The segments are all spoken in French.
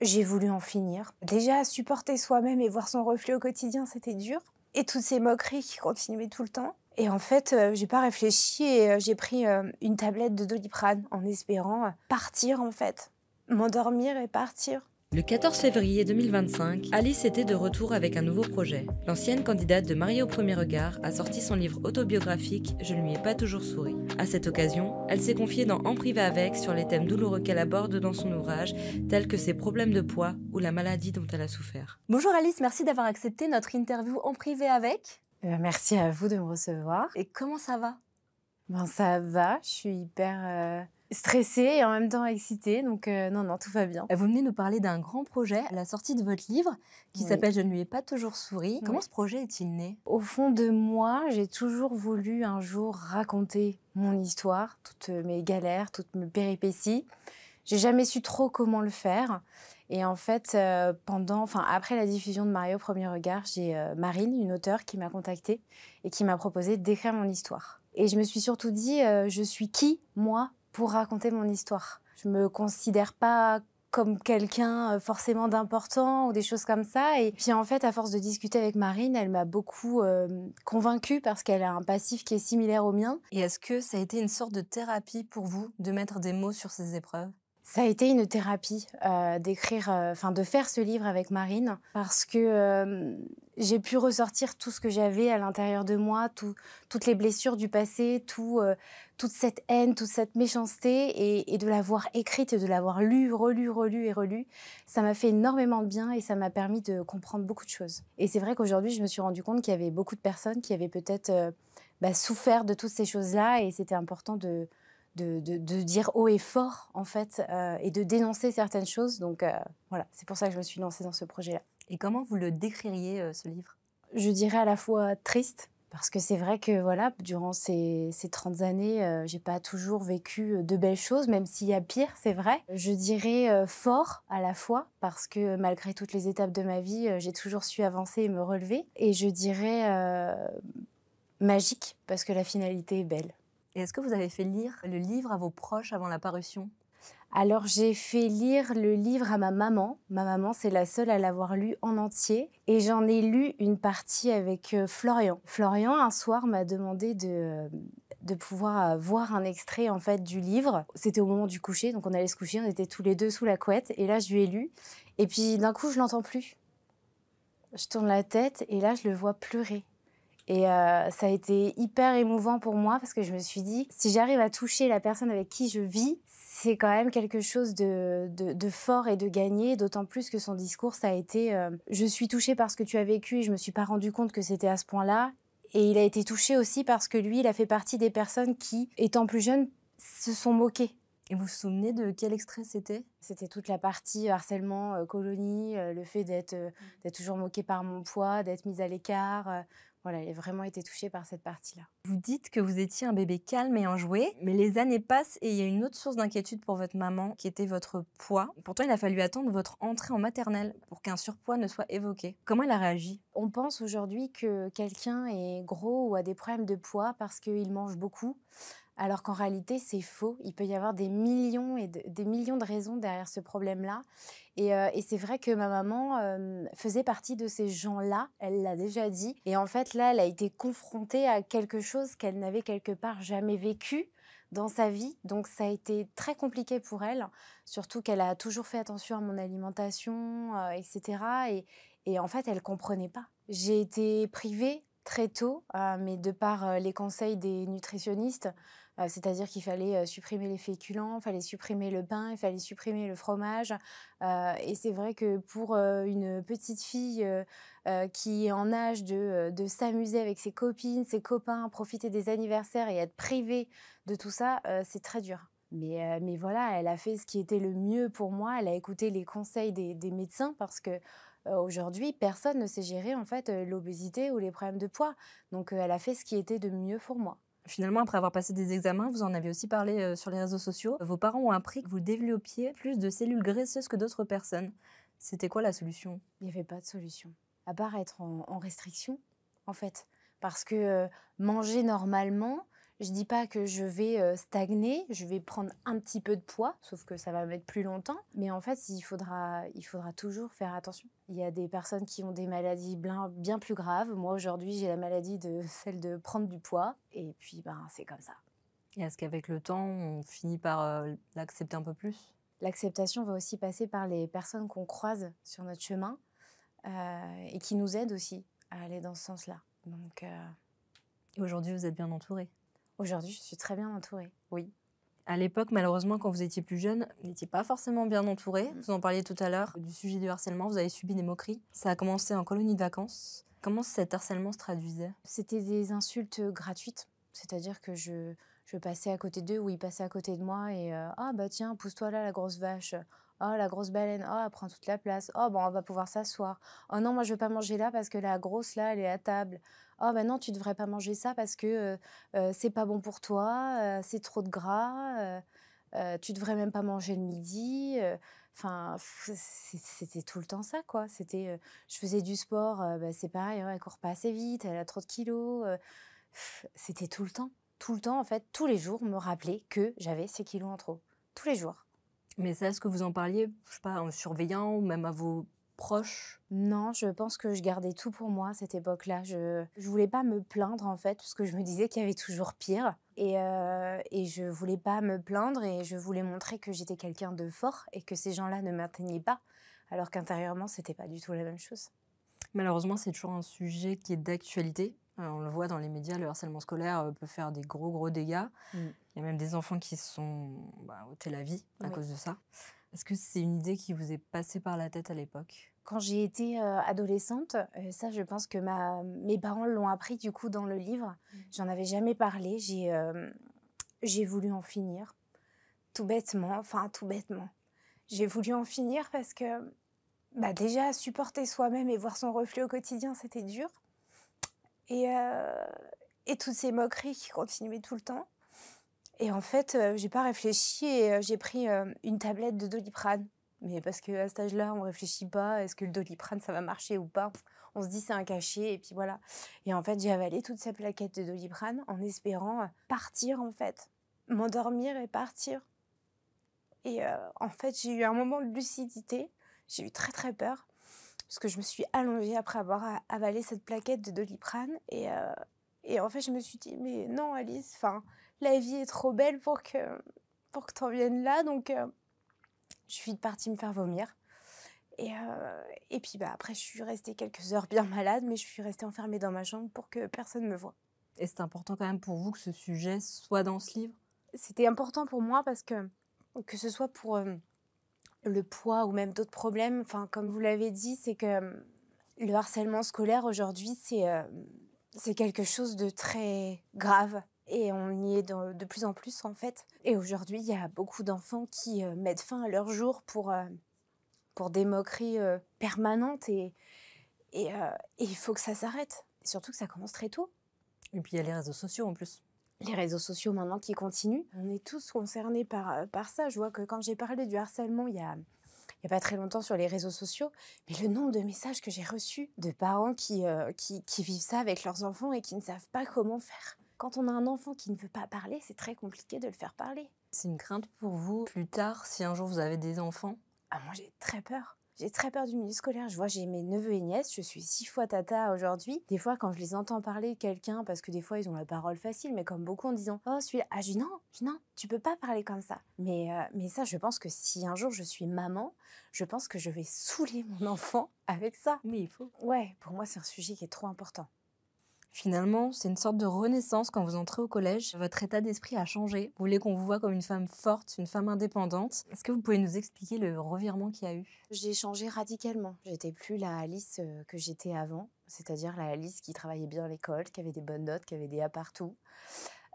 J'ai voulu en finir. Déjà, supporter soi-même et voir son reflet au quotidien, c'était dur. Et toutes ces moqueries qui continuaient tout le temps. Et en fait, j'ai pas réfléchi et j'ai pris, une tablette de Doliprane en espérant, partir en fait. M'endormir et partir. Le 14 février 2025, Alice était de retour avec un nouveau projet. L'ancienne candidate de Mariée au premier regard a sorti son livre autobiographique Je ne lui ai pas toujours souri. À cette occasion, elle s'est confiée dans En privé avec sur les thèmes douloureux qu'elle aborde dans son ouvrage, tels que ses problèmes de poids ou la maladie dont elle a souffert. Bonjour Alice, merci d'avoir accepté notre interview En privé avec. Merci à vous de me recevoir. Et comment ça va? Ben, ça va, je suis hyper, stressée et en même temps excitée donc non, tout va bien. Vous venez nous parler d'un grand projet, la sortie de votre livre qui Oui. s'appelle Je ne lui ai pas toujours souri. Oui. Comment ce projet est-il né? Au fond de moi, j'ai toujours voulu un jour raconter mon histoire, toutes mes galères, toutes mes péripéties. J'ai jamais su trop comment le faire et en fait, après la diffusion de Mariée au premier regard, j'ai, Marine, une auteure qui m'a contactée et qui m'a proposé d'écrire mon histoire. Et je me suis surtout dit, je suis qui, moi, pour raconter mon histoire? Je me considère pas comme quelqu'un forcément d'important ou des choses comme ça. Et puis en fait, à force de discuter avec Marine, elle m'a beaucoup convaincue parce qu'elle a un passif qui est similaire au mien. Et est-ce que ça a été une sorte de thérapie pour vous de mettre des mots sur ces épreuves? Ça a été une thérapie de faire ce livre avec Marine parce que j'ai pu ressortir tout ce que j'avais à l'intérieur de moi, toutes les blessures du passé, toute cette haine, toute cette méchanceté et de l'avoir écrite et de l'avoir lue, relue et relue. Ça m'a fait énormément de bien et ça m'a permis de comprendre beaucoup de choses. Et c'est vrai qu'aujourd'hui, je me suis rendu compte qu'il y avait beaucoup de personnes qui avaient peut-être souffert de toutes ces choses-là et c'était important de dire haut et fort, en fait, et de dénoncer certaines choses. Donc voilà, c'est pour ça que je me suis lancée dans ce projet-là. Et comment vous le décririez, ce livre? Je dirais à la fois triste, parce que c'est vrai que voilà, durant ces 30 années, j'ai pas toujours vécu de belles choses, même s'il y a pire, c'est vrai. Je dirais fort à la fois, parce que malgré toutes les étapes de ma vie, j'ai toujours su avancer et me relever. Et je dirais magique, parce que la finalité est belle. Et est-ce que vous avez fait lire le livre à vos proches avant la parution? Alors j'ai fait lire le livre à ma maman. Ma maman, c'est la seule à l'avoir lu en entier. Et j'en ai lu une partie avec Florian. Florian, un soir, m'a demandé de pouvoir voir un extrait en fait du livre. C'était au moment du coucher, donc on allait se coucher, on était tous les deux sous la couette. Et là, je lui ai lu. Et puis d'un coup, je l'entends plus. Je tourne la tête et là, je le vois pleurer. Et ça a été hyper émouvant pour moi parce que je me suis dit, si j'arrive à toucher la personne avec qui je vis, c'est quand même quelque chose de fort et de gagné, d'autant plus que son discours, ça a été je suis touchée par ce que tu as vécu et je me suis pas rendu compte que c'était à ce point-là. Et il a été touché aussi parce que lui, il a fait partie des personnes qui, étant plus jeune, se sont moquées. Et vous vous souvenez de quel extrait c'était? C'était toute la partie harcèlement, colonie, le fait d'être toujours moquée par mon poids, d'être mise à l'écart. Voilà, il a vraiment été touché par cette partie-là. Vous dites que vous étiez un bébé calme et enjoué, mais les années passent et il y a une autre source d'inquiétude pour votre maman qui était votre poids. Pourtant, il a fallu attendre votre entrée en maternelle pour qu'un surpoids ne soit évoqué. Comment elle a réagi? On pense aujourd'hui que quelqu'un est gros ou a des problèmes de poids parce qu'il mange beaucoup, alors qu'en réalité, c'est faux. Il peut y avoir des millions des millions de raisons derrière ce problème-là. Et c'est vrai que ma maman faisait partie de ces gens-là, elle l'a déjà dit. Et en fait, là, elle a été confrontée à quelque chose qu'elle n'avait quelque part jamais vécu dans sa vie. Donc ça a été très compliqué pour elle, surtout qu'elle a toujours fait attention à mon alimentation, etc. Et en fait, elle comprenait pas. J'ai été privée très tôt, mais de par les conseils des nutritionnistes, c'est-à-dire qu'il fallait supprimer les féculents, il fallait supprimer le pain, il fallait supprimer le fromage. Et c'est vrai que pour une petite fille qui est en âge de s'amuser avec ses copines, ses copains, profiter des anniversaires et être privée de tout ça, c'est très dur. Mais voilà, elle a fait ce qui était le mieux pour moi. Elle a écouté les conseils des médecins parce que aujourd'hui, personne ne sait gérer en fait l'obésité ou les problèmes de poids. Donc elle a fait ce qui était de mieux pour moi. Finalement, après avoir passé des examens, vous en avez aussi parlé sur les réseaux sociaux. Vos parents ont appris que vous développiez plus de cellules graisseuses que d'autres personnes. C'était quoi la solution? Il n'y avait pas de solution, à part être en restriction, en fait. Parce que manger normalement, Je dis pas que je vais stagner, je vais prendre un petit peu de poids, sauf que ça va mettre plus longtemps. Mais en fait, il faudra toujours faire attention. Il y a des personnes qui ont des maladies bien plus graves. Moi, aujourd'hui, j'ai la maladie celle de prendre du poids. Et puis, c'est comme ça. Et est-ce qu'avec le temps, on finit par l'accepter un peu plus? L'acceptation va aussi passer par les personnes qu'on croise sur notre chemin et qui nous aident aussi à aller dans ce sens-là. Donc, Et aujourd'hui, vous êtes bien entourée? aujourd'hui, je suis très bien entourée, oui. À l'époque, malheureusement, quand vous étiez plus jeune, vous n'étiez pas forcément bien entourée. Vous en parliez tout à l'heure du sujet du harcèlement. Vous avez subi des moqueries. Ça a commencé en colonie de vacances. Comment cet harcèlement se traduisait? C'était des insultes gratuites, c'est-à-dire que je passais à côté d'eux ou ils passaient à côté de moi et ah bah tiens, pousse-toi là, la grosse vache. Oh, la grosse baleine. Oh, elle prend toute la place. Oh, bon, on va pouvoir s'asseoir. Oh non, moi, je veux pas manger là parce que la grosse, là, elle est à table. Oh, bah non, tu devrais pas manger ça parce que c'est pas bon pour toi, c'est trop de gras, tu devrais même pas manger le midi. Enfin, c'était tout le temps ça, quoi. Je faisais du sport, c'est pareil, hein, elle court pas assez vite, elle a trop de kilos. C'était tout le temps, en fait, tous les jours, me rappeler que j'avais ces kilos en trop. Tous les jours. Mais ça, est-ce que vous en parliez, je sais pas, en surveillant ou même à vos proches? Non, je pense que je gardais tout pour moi à cette époque-là. Je voulais pas me plaindre, en fait, parce que je me disais qu'il y avait toujours pire. Et je voulais pas me plaindre et je voulais montrer que j'étais quelqu'un de fort et que ces gens-là ne m'atteignaient pas, alors qu'intérieurement, c'était pas du tout la même chose. Malheureusement, c'est toujours un sujet qui est d'actualité. On le voit dans les médias, le harcèlement scolaire peut faire des gros dégâts. Mm. Il y a même des enfants qui sont ôtés la vie à Oui. cause de ça. Est-ce que c'est une idée qui vous est passée par la tête à l'époque? Quand j'ai été adolescente, ça, je pense que mes parents l'ont appris du coup dans le livre. J'en avais jamais parlé. J'ai voulu en finir, tout bêtement. Enfin, tout bêtement. J'ai voulu en finir parce que déjà, supporter soi-même et voir son reflet au quotidien, c'était dur. Et toutes ces moqueries qui continuaient tout le temps. Et en fait, j'ai pas réfléchi et j'ai pris une tablette de Doliprane. Mais parce qu'à cet âge-là, on réfléchit pas, est-ce que le Doliprane, ça va marcher ou pas? On se dit c'est un cachet et puis voilà. Et en fait, j'ai avalé toute cette plaquette de Doliprane en espérant partir en fait. M'endormir et partir. Et en fait, j'ai eu un moment de lucidité. J'ai eu très peur. Parce que je me suis allongée après avoir avalé cette plaquette de Doliprane. Et en fait, je me suis dit, mais non, Alice, la vie est trop belle pour que t'en viennes là. Donc, je suis partie me faire vomir. Et puis, après, je suis restée quelques heures bien malade, mais je suis restée enfermée dans ma chambre pour que personne me voie. Et c'est important quand même pour vous que ce sujet soit dans ce livre? C'était important pour moi parce que ce soit pour le poids ou même d'autres problèmes, comme vous l'avez dit, c'est que le harcèlement scolaire aujourd'hui, c'est quelque chose de très grave. Et on y est de plus en plus, en fait. Et aujourd'hui, il y a beaucoup d'enfants qui mettent fin à leur jour pour des moqueries permanentes. Et il faut que ça s'arrête. Et surtout que ça commence très tôt. Et puis il y a les réseaux sociaux en plus. Les réseaux sociaux maintenant qui continuent. On est tous concernés par ça. Je vois que quand j'ai parlé du harcèlement il y a pas très longtemps sur les réseaux sociaux, mais le nombre de messages que j'ai reçus de parents qui vivent ça avec leurs enfants et qui ne savent pas comment faire. Quand on a un enfant qui ne veut pas parler, c'est très compliqué de le faire parler. C'est une crainte pour vous plus tard, si un jour vous avez des enfants? Ah, moi, j'ai très peur. J'ai très peur du milieu scolaire. Je vois, j'ai mes neveux et nièces, je suis 6 fois tata aujourd'hui. Des fois, quand je les entends parler de quelqu'un, parce que des fois, ils ont la parole facile, mais comme beaucoup en disant « Oh, celui-là », je dis non, tu peux pas parler comme ça. Mais ça, je pense que si un jour je suis maman, je pense que je vais saouler mon enfant avec ça. Mais il faut. Ouais, pour moi, c'est un sujet qui est trop important. Finalement, c'est une sorte de renaissance quand vous entrez au collège. Votre état d'esprit a changé. Vous voulez qu'on vous voit comme une femme forte, une femme indépendante. Est-ce que vous pouvez nous expliquer le revirement qu'il y a eu? J'ai changé radicalement. J'étais plus la Alice que j'étais avant, c'est-à-dire la Alice qui travaillait bien à l'école, qui avait des bonnes notes, qui avait des A partout.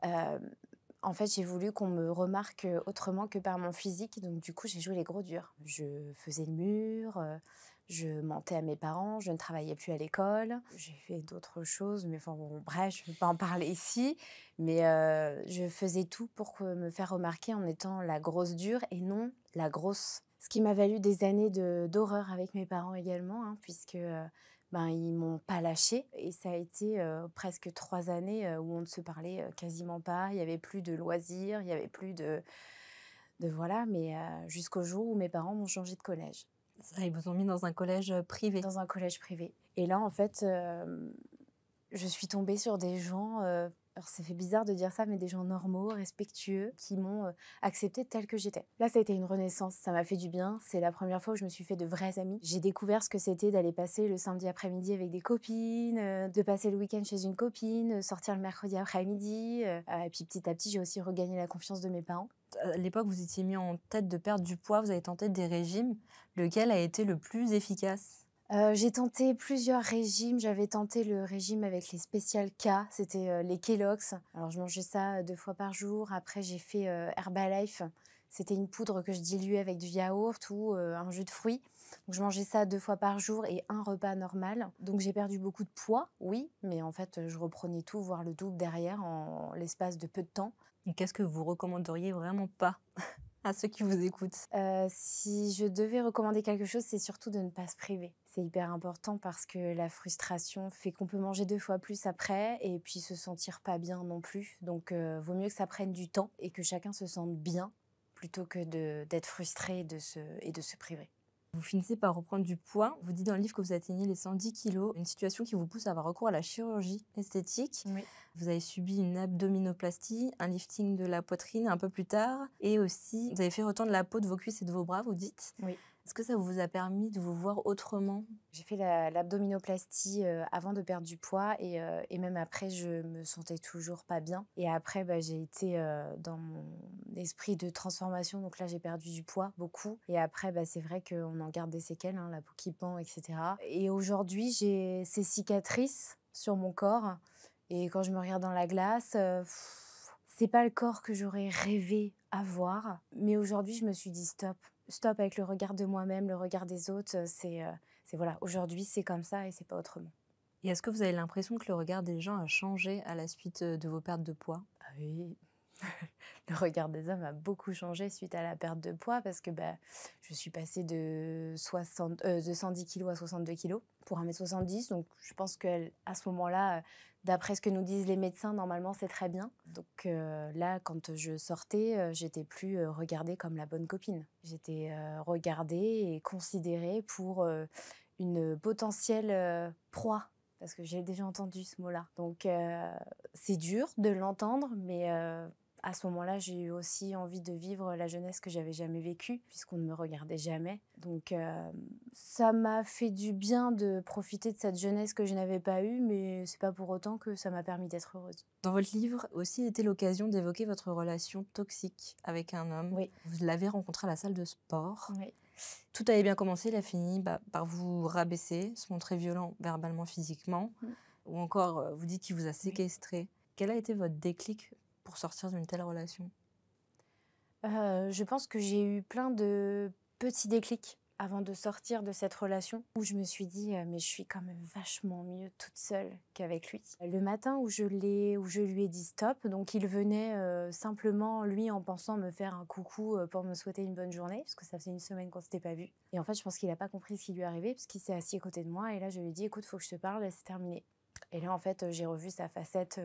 En fait, j'ai voulu qu'on me remarque autrement que par mon physique, donc du coup, j'ai joué les gros durs. Je faisais le mur, je mentais à mes parents, je ne travaillais plus à l'école. J'ai fait d'autres choses, mais bref, je ne vais pas en parler ici. Mais je faisais tout pour me faire remarquer en étant la grosse dure et non la grosse. Ce qui m'a valu des années d'horreur avec mes parents également, hein, puisque ils m'ont pas lâchée. Et ça a été presque 3 années où on ne se parlait quasiment pas. Il n'y avait plus de loisirs, il n'y avait plus de voilà, mais jusqu'au jour où mes parents m'ont changé de collège. Ça, ils vous ont mis dans un collège privé. Dans un collège privé. Et là, en fait, je suis tombée sur des gens, alors ça fait bizarre de dire ça, mais des gens normaux, respectueux, qui m'ont acceptée telle que j'étais. Là, ça a été une renaissance, ça m'a fait du bien. C'est la première fois où je me suis fait de vrais amis. J'ai découvert ce que c'était d'aller passer le samedi après-midi avec des copines, de passer le week-end chez une copine, sortir le mercredi après-midi. Et puis petit à petit, j'ai aussi regagné la confiance de mes parents. À l'époque, vous étiez mis en tête de perdre du poids, vous avez tenté des régimes. Lequel a été le plus efficace? J'ai tenté plusieurs régimes. J'avais tenté le régime avec les Special K, c'était les Kellogg's. Alors je mangeais ça 2 fois par jour. Après j'ai fait Herbalife. C'était une poudre que je diluais avec du yaourt ou un jus de fruits. Donc je mangeais ça 2 fois par jour et un repas normal. Donc j'ai perdu beaucoup de poids, oui, mais en fait je reprenais tout, voire le double derrière en l'espace de peu de temps. Et qu'est-ce que vous recommanderiez vraiment pas à ceux qui vous écoutent? Si je devais recommander quelque chose, c'est surtout de ne pas se priver. C'est hyper important parce que la frustration fait qu'on peut manger 2 fois plus après et puis se sentir pas bien non plus. Donc vaut mieux que ça prenne du temps et que chacun se sente bien plutôt que d'être frustré et de se priver. Vous finissez par reprendre du poids. Vous dites dans le livre que vous atteignez les 110 kilos, une situation qui vous pousse à avoir recours à la chirurgie esthétique. Oui. Vous avez subi une abdominoplastie, un lifting de la poitrine un peu plus tard, et aussi vous avez fait retendre la peau de vos cuisses et de vos bras, vous dites. Oui. Est-ce que ça vous a permis de vous voir autrement? J'ai fait l'abdominoplastie avant de perdre du poids et même après, je me sentais toujours pas bien. Et après, j'ai été dans mon esprit de transformation. Donc là, j'ai perdu du poids, beaucoup. Et après, c'est vrai qu'on en garde des séquelles, hein, la peau qui pend, etc. Et aujourd'hui, j'ai ces cicatrices sur mon corps. Et quand je me regarde dans la glace, c'est pas le corps que j'aurais rêvé avoir. Mais aujourd'hui, je me suis dit stop. Stop avec le regard de moi-même, le regard des autres. C'est voilà, aujourd'hui, c'est comme ça et c'est pas autrement. Et est-ce que vous avez l'impression que le regard des gens a changé à la suite de vos pertes de poids? Ah oui, le regard des hommes a beaucoup changé suite à la perte de poids parce que je suis passée de 110 kilos à 62 kilos pour 1m70. Donc je pense qu'à ce moment-là, d'après ce que nous disent les médecins, normalement c'est très bien. Donc là, quand je sortais, j'étais plus regardée comme la bonne copine. J'étais regardée et considérée pour une potentielle proie. Parce que j'ai déjà entendu ce mot-là. Donc c'est dur de l'entendre, mais à ce moment-là, j'ai eu aussi envie de vivre la jeunesse que j'avais jamais vécue, puisqu'on ne me regardait jamais. Donc ça m'a fait du bien de profiter de cette jeunesse que je n'avais pas eue, mais c'est pas pour autant que ça m'a permis d'être heureuse. Dans votre livre aussi était l'occasion d'évoquer votre relation toxique avec un homme. Oui. Vous l'avez rencontré à la salle de sport. Oui. Tout avait bien commencé, il a fini par vous rabaisser, se montrer violent verbalement, physiquement, ou encore vous dites qu'il vous a séquestré. Oui. Quel a été votre déclic pour sortir d'une telle relation? Je pense que j'ai eu plein de petits déclics avant de sortir de cette relation où je me suis dit mais je suis quand même vachement mieux toute seule qu'avec lui. Le matin où je lui ai dit stop, donc il venait simplement lui en pensant me faire un coucou pour me souhaiter une bonne journée parce que ça faisait une semaine qu'on s'était pas vus. Et en fait je pense qu'il a pas compris ce qui lui arrivait parce qu'il s'est assis à côté de moi et là je lui ai dit écoute faut que je te parle et c'est terminé. Et là en fait j'ai revu sa facette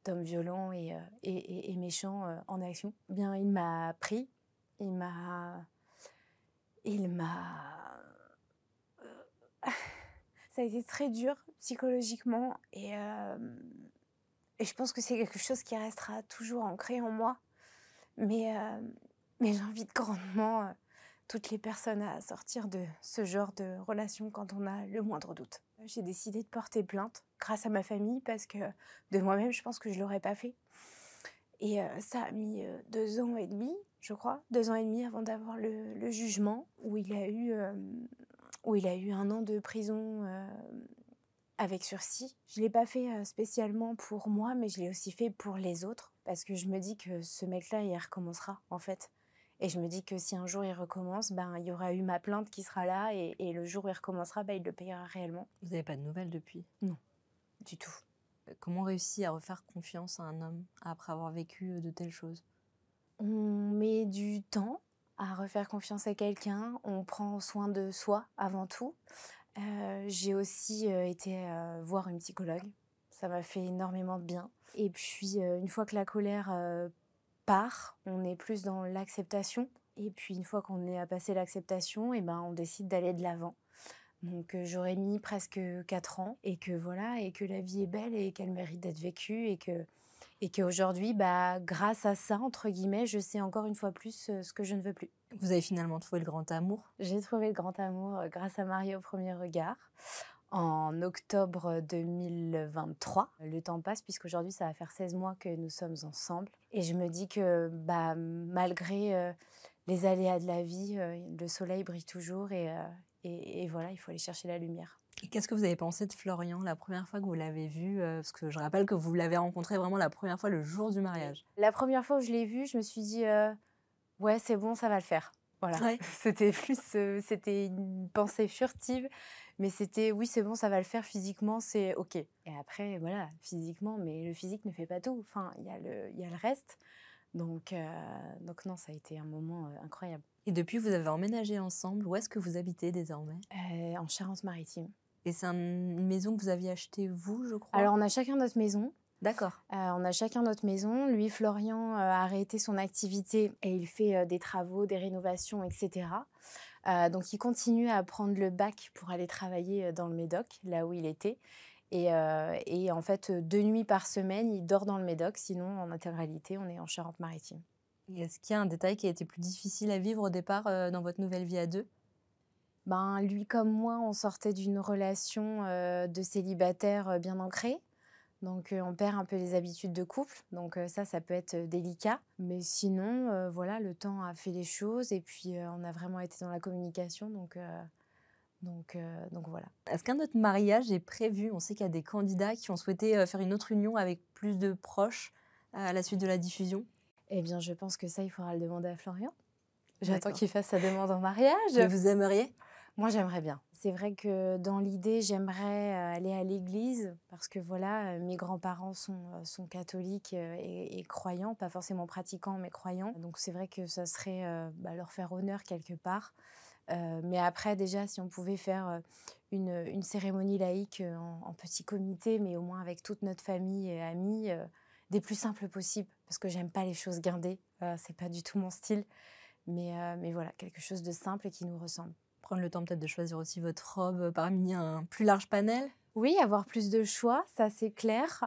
d'homme violent et méchant en action. Bien il m'a pris, il m'a ça a été très dur psychologiquement et je pense que c'est quelque chose qui restera toujours ancré en moi. Mais j'invite grandement toutes les personnes à sortir de ce genre de relation quand on a le moindre doute. J'ai décidé de porter plainte grâce à ma famille parce que de moi-même, je pense que je ne l'aurais pas fait. Et ça a mis 2 ans et demi, je crois, 2 ans et demi avant d'avoir le jugement où il a eu 1 an de prison avec sursis. Je ne l'ai pas fait spécialement pour moi, mais je l'ai aussi fait pour les autres parce que je me dis que ce mec-là, il recommencera en fait. Et je me dis que si un jour il recommence, il y aura eu ma plainte qui sera là et le jour où il recommencera, il le payera réellement. Vous n'avez pas de nouvelles depuis? Non, du tout. Comment réussir à refaire confiance à un homme après avoir vécu de telles choses? On met du temps à refaire confiance à quelqu'un. On prend soin de soi avant tout. J'ai aussi été voir une psychologue. Ça m'a fait énormément de bien. Et puis, une fois que la colère part, on est plus dans l'acceptation. Et puis, une fois qu'on est à passer l'acceptation, et ben, on décide d'aller de l'avant. Donc, j'aurais mis presque 4 ans et que voilà, et que la vie est belle et qu'elle mérite d'être vécue et qu'aujourd'hui, bah, grâce à ça, entre guillemets, je sais encore une fois plus ce que je ne veux plus. Vous avez finalement trouvé le grand amour. J'ai trouvé le grand amour grâce à Marie au premier regard en octobre 2023. Le temps passe puisqu'aujourd'hui, ça va faire 16 mois que nous sommes ensemble. Et je me dis que bah, malgré les aléas de la vie, le soleil brille toujours et voilà, il faut aller chercher la lumière. Et qu'est-ce que vous avez pensé de Florian la première fois que vous l'avez vu parce que je rappelle que vous l'avez rencontré vraiment la première fois le jour du mariage. La première fois où je l'ai vu, je me suis dit ouais, c'est bon, ça va le faire. Voilà. Ouais. C'était plus, c'était une pensée furtive, mais c'était oui, c'est bon, ça va le faire physiquement, c'est ok. Et après, voilà, physiquement, mais le physique ne fait pas tout. Enfin, il y a le reste. Donc non, ça a été un moment incroyable. Et depuis, vous avez emménagé ensemble. Où est-ce que vous habitez désormais? En Charente-Maritime. Et c'est une maison que vous aviez achetée vous, je crois? Alors, on a chacun notre maison. D'accord. On a chacun notre maison. Lui, Florian, a arrêté son activité et il fait des travaux, des rénovations, etc. Donc, il continue à prendre le bac pour aller travailler dans le Médoc, là où il était. Et en fait, 2 nuits par semaine, il dort dans le Médoc. Sinon, en intégralité, on est en Charente-Maritime. Et est-ce qu'il y a un détail qui a été plus difficile à vivre au départ dans votre nouvelle vie à deux? Ben, lui comme moi, on sortait d'une relation de célibataire bien ancrée. Donc, on perd un peu les habitudes de couple. Donc, ça peut être délicat. Mais sinon, voilà, le temps a fait les choses. Et puis, on a vraiment été dans la communication. Donc voilà. Est-ce qu'un autre mariage est prévu? On sait qu'il y a des candidats qui ont souhaité faire une autre union avec plus de proches à la suite de la diffusion. Eh bien, je pense que ça, il faudra le demander à Florian. J'attends D'accord. qu'il fasse sa demande en mariage. Mais vous aimeriez? Moi, j'aimerais bien. C'est vrai que dans l'idée, j'aimerais aller à l'église parce que voilà, mes grands-parents sont catholiques et croyants, pas forcément pratiquants, mais croyants. Donc c'est vrai que ça serait leur faire honneur quelque part. Mais après, déjà, si on pouvait faire une cérémonie laïque en petit comité, mais au moins avec toute notre famille et amis, des plus simples possibles, parce que j'aime pas les choses guindées. C'est pas du tout mon style. Mais voilà, quelque chose de simple et qui nous ressemble. Prendre le temps peut-être de choisir aussi votre robe parmi un plus large panel? Oui, avoir plus de choix, ça c'est clair.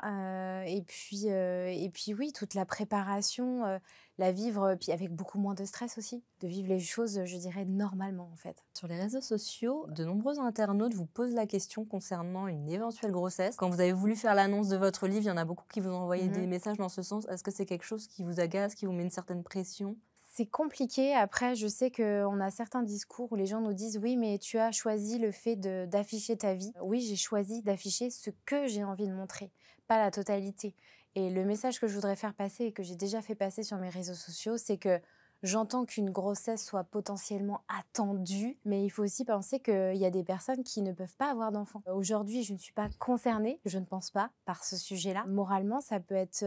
Et puis oui, toute la préparation, la vivre, puis avec beaucoup moins de stress aussi, de vivre les choses, je dirais, normalement en fait. Sur les réseaux sociaux, de nombreux internautes vous posent la question concernant une éventuelle grossesse. Quand vous avez voulu faire l'annonce de votre livre, il y en a beaucoup qui vous ont envoyé des messages dans ce sens. Est-ce que c'est quelque chose qui vous agace, qui vous met une certaine pression? C'est compliqué. Après, je sais qu'on a certains discours où les gens nous disent « Oui, mais tu as choisi le fait d'afficher ta vie. » Oui, j'ai choisi d'afficher ce que j'ai envie de montrer, pas la totalité. Et le message que je voudrais faire passer et que j'ai déjà fait passer sur mes réseaux sociaux, c'est que j'entends qu'une grossesse soit potentiellement attendue, mais il faut aussi penser qu'il y a des personnes qui ne peuvent pas avoir d'enfants. Aujourd'hui, je ne suis pas concernée, je ne pense pas, par ce sujet-là. Moralement, ça peut être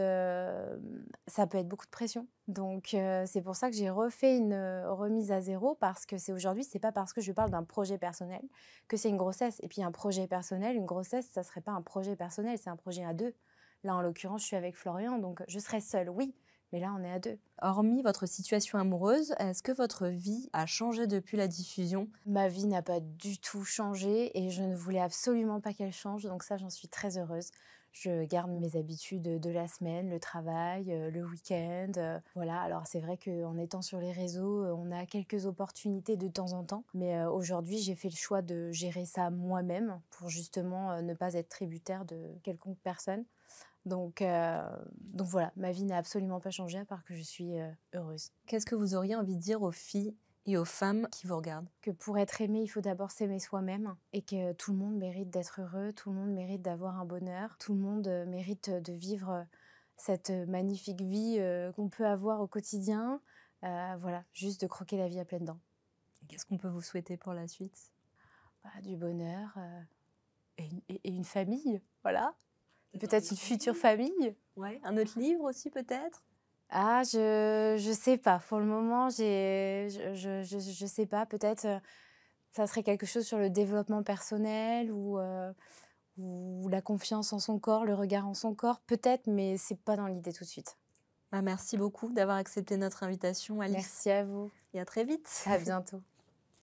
beaucoup de pression. Donc, c'est pour ça que j'ai refait une remise à zéro, parce que aujourd'hui, c'est pas parce que je parle d'un projet personnel que c'est une grossesse. Et puis, un projet personnel, une grossesse, ça serait pas un projet personnel, c'est un projet à deux. Là, en l'occurrence, je suis avec Florian, donc je serais seule, oui. Mais là, on est à deux. Hormis votre situation amoureuse, est-ce que votre vie a changé depuis la diffusion? Ma vie n'a pas du tout changé et je ne voulais absolument pas qu'elle change. Donc ça, j'en suis très heureuse. Je garde mes habitudes de la semaine, le travail, le week-end. Voilà, alors c'est vrai qu'en étant sur les réseaux, on a quelques opportunités de temps en temps. Mais aujourd'hui, j'ai fait le choix de gérer ça moi-même pour justement ne pas être tributaire de quelconque personne. Donc voilà, ma vie n'a absolument pas changé à part que je suis heureuse. Qu'est-ce que vous auriez envie de dire aux filles et aux femmes qui vous regardent? Que pour être aimé, il faut d'abord s'aimer soi-même et que tout le monde mérite d'être heureux, tout le monde mérite d'avoir un bonheur, tout le monde mérite de vivre cette magnifique vie qu'on peut avoir au quotidien. Voilà, juste de croquer la vie à pleines dents. Qu'est-ce qu'on peut vous souhaiter pour la suite? Du bonheur et une famille, voilà. Peut-être une future famille. Ouais, un autre livre aussi peut-être? Ah, je sais pas. Pour le moment, je sais pas. Peut-être, ça serait quelque chose sur le développement personnel ou la confiance en son corps, le regard en son corps, peut-être, mais c'est pas dans l'idée tout de suite. Bah, merci beaucoup d'avoir accepté notre invitation, Alice, Merci à vous. et à très vite. À bientôt.